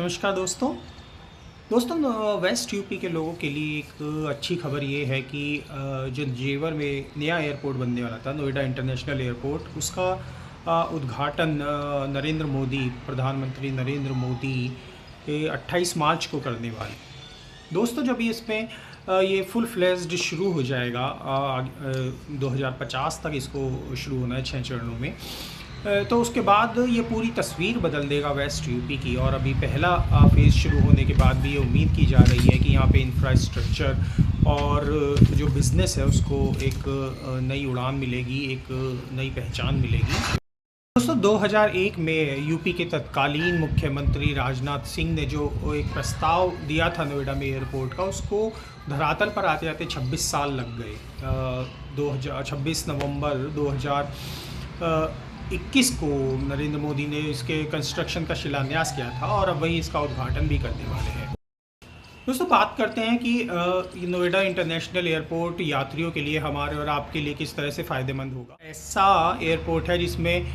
नमस्कार दोस्तों west UP के लोगों के लिए एक अच्छी खबर ये है कि जो जेवर में नया एयरपोर्ट बनने वाला था, नोएडा इंटरनेशनल एयरपोर्ट, उसका उद्घाटन नरेंद्र मोदी, प्रधानमंत्री नरेंद्र मोदी 28 मार्च को करने वाले। दोस्तों, जब ये इसमें ये फुल फ्लेज्ड शुरू हो जाएगा, 2050 तक इसको शुरू होना है 6 चरणों में, तो उसके बाद ये पूरी तस्वीर बदल देगा वेस्ट यूपी की। और अभी पहला फेज़ शुरू होने के बाद भी ये उम्मीद की जा रही है कि यहाँ पे इंफ्रास्ट्रक्चर और जो बिज़नेस है उसको एक नई उड़ान मिलेगी, एक नई पहचान मिलेगी। दोस्तों, 2001 में यूपी के तत्कालीन मुख्यमंत्री राजनाथ सिंह ने जो एक प्रस्ताव दिया था नोएडा में एयरपोर्ट का, उसको धरातल पर आते आते 26 साल लग गए। 26 नवंबर 2021 को नरेंद्र मोदी ने इसके कंस्ट्रक्शन का शिलान्यास किया था और अब वही इसका उद्घाटन भी करने वाले हैं। दोस्तों, बात करते हैं कि नोएडा इंटरनेशनल एयरपोर्ट यात्रियों के लिए, हमारे और आपके लिए किस तरह से फ़ायदेमंद होगा। ऐसा एयरपोर्ट है जिसमें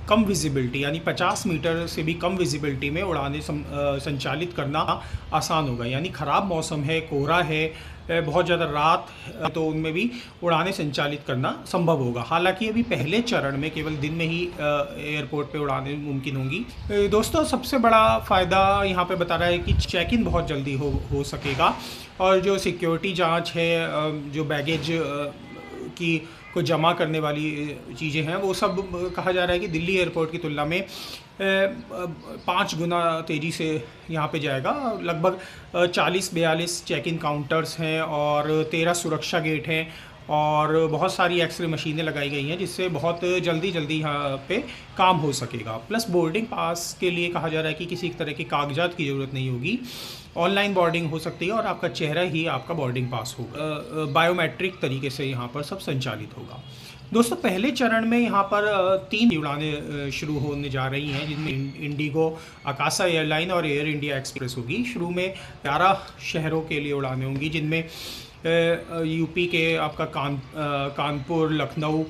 कम विजिबिलिटी, यानी 50 मीटर से भी कम विजिबिलिटी में उड़ानें संचालित करना आसान होगा। यानी ख़राब मौसम है, कोहरा है, बहुत ज़्यादा रात, तो उनमें भी उड़ानें संचालित करना संभव होगा। हालांकि अभी पहले चरण में केवल दिन में ही एयरपोर्ट पे उड़ानें मुमकिन होंगी। दोस्तों, सबसे बड़ा फ़ायदा यहाँ पे बता रहा है कि चेक इन बहुत जल्दी हो सकेगा, और जो सिक्योरिटी जांच है, जो बैगेज की को जमा करने वाली चीज़ें हैं, वो सब कहा जा रहा है कि दिल्ली एयरपोर्ट की तुलना में 5 गुना तेज़ी से यहाँ पे जाएगा। लगभग 40-42 चेक इन काउंटर्स हैं और 13 सुरक्षा गेट हैं और बहुत सारी एक्सरे मशीनें लगाई गई हैं, जिससे बहुत जल्दी यहाँ पे काम हो सकेगा। प्लस बोर्डिंग पास के लिए कहा जा रहा है कि किसी तरह के कागजात की ज़रूरत नहीं होगी, ऑनलाइन बोर्डिंग हो सकती है और आपका चेहरा ही आपका बोर्डिंग पास होगा। बायोमेट्रिक तरीके से यहाँ पर सब संचालित होगा। दोस्तों, पहले चरण में यहाँ पर 3 उड़ानें शुरू होने जा रही हैं, जिनमें इंडिगो, आकाशा एयरलाइन और एयर इंडिया एक्सप्रेस होगी। शुरू में 11 शहरों के लिए उड़ानें होंगी, जिनमें यूपी के आपका कानपुर, लखनऊ,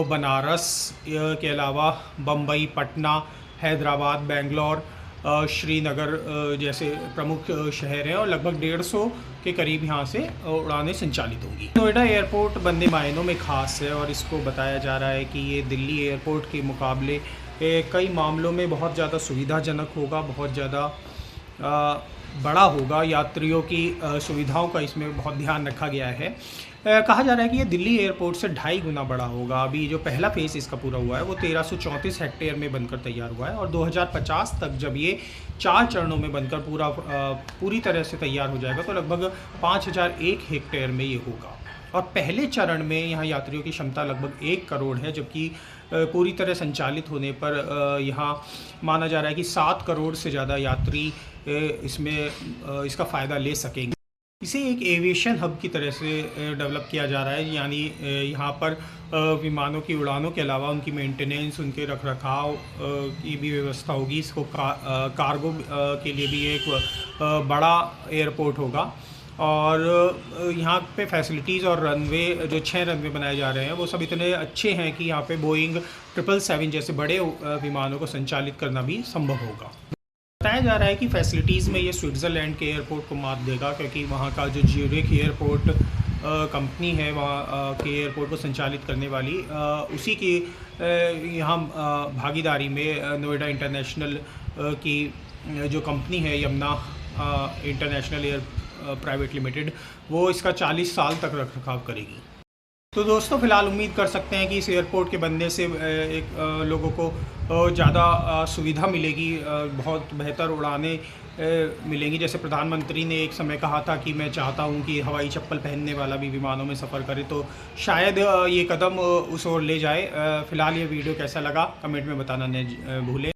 बनारस के अलावा बम्बई, पटना, हैदराबाद, बेंगलोर, श्रीनगर जैसे प्रमुख शहर हैं, और लगभग 150 के करीब यहाँ से उड़ानें संचालित होंगी। नोएडा एयरपोर्ट बनने मायनों में ख़ास है और इसको बताया जा रहा है कि ये दिल्ली एयरपोर्ट के मुकाबले कई मामलों में बहुत ज़्यादा सुविधाजनक होगा, बहुत ज़्यादा बड़ा होगा। यात्रियों की सुविधाओं का इसमें बहुत ध्यान रखा गया है। कहा जा रहा है कि ये दिल्ली एयरपोर्ट से 2.5 गुना बड़ा होगा। अभी जो पहला फेज़ इसका पूरा हुआ है वो 1334 हेक्टेयर में बनकर तैयार हुआ है, और 2050 तक जब ये 4 चरणों में बनकर पूरी तरह से तैयार हो जाएगा तो लगभग 5001 हेक्टेयर में ये होगा। और पहले चरण में यहाँ यात्रियों की क्षमता लगभग 1 करोड़ है, जबकि पूरी तरह संचालित होने पर यहाँ माना जा रहा है कि 7 करोड़ से ज़्यादा यात्री इसमें इसका फ़ायदा ले सकेंगे। इसे एक एविएशन हब की तरह से डेवलप किया जा रहा है, यानी यहाँ पर विमानों की उड़ानों के अलावा उनकी मेंटेनेंस, उनके रखरखाव की भी व्यवस्था होगी। इसको कार्गो के लिए भी एक बड़ा एयरपोर्ट होगा, और यहाँ पे फैसिलिटीज़ और रनवे, जो 6 रनवे बनाए जा रहे हैं, वो सब इतने अच्छे हैं कि यहाँ पे बोइंग 777 जैसे बड़े विमानों को संचालित करना भी संभव होगा। बताया जा रहा है कि फैसिलिटीज़ में ये स्विट्ज़रलैंड के एयरपोर्ट को मात देगा, क्योंकि वहाँ का जो ज्यूरिख एयरपोर्ट कंपनी है, वहाँ के एयरपोर्ट को संचालित करने वाली, उसी की यहाँ भागीदारी में नोएडा इंटरनेशनल की जो कंपनी है, Yamuna international air private limited, वो इसका 40 साल तक रखरखाव करेगी। तो दोस्तों, फ़िलहाल उम्मीद कर सकते हैं कि इस एयरपोर्ट के बनने से लोगों को ज़्यादा सुविधा मिलेगी, बहुत बेहतर उड़ानें मिलेंगी। जैसे प्रधानमंत्री ने एक समय कहा था कि मैं चाहता हूं कि हवाई चप्पल पहनने वाला भी विमानों में सफ़र करे, तो शायद ये कदम उस ओर ले जाए। फ़िलहाल ये वीडियो कैसा लगा कमेंट में बताना न भूलें।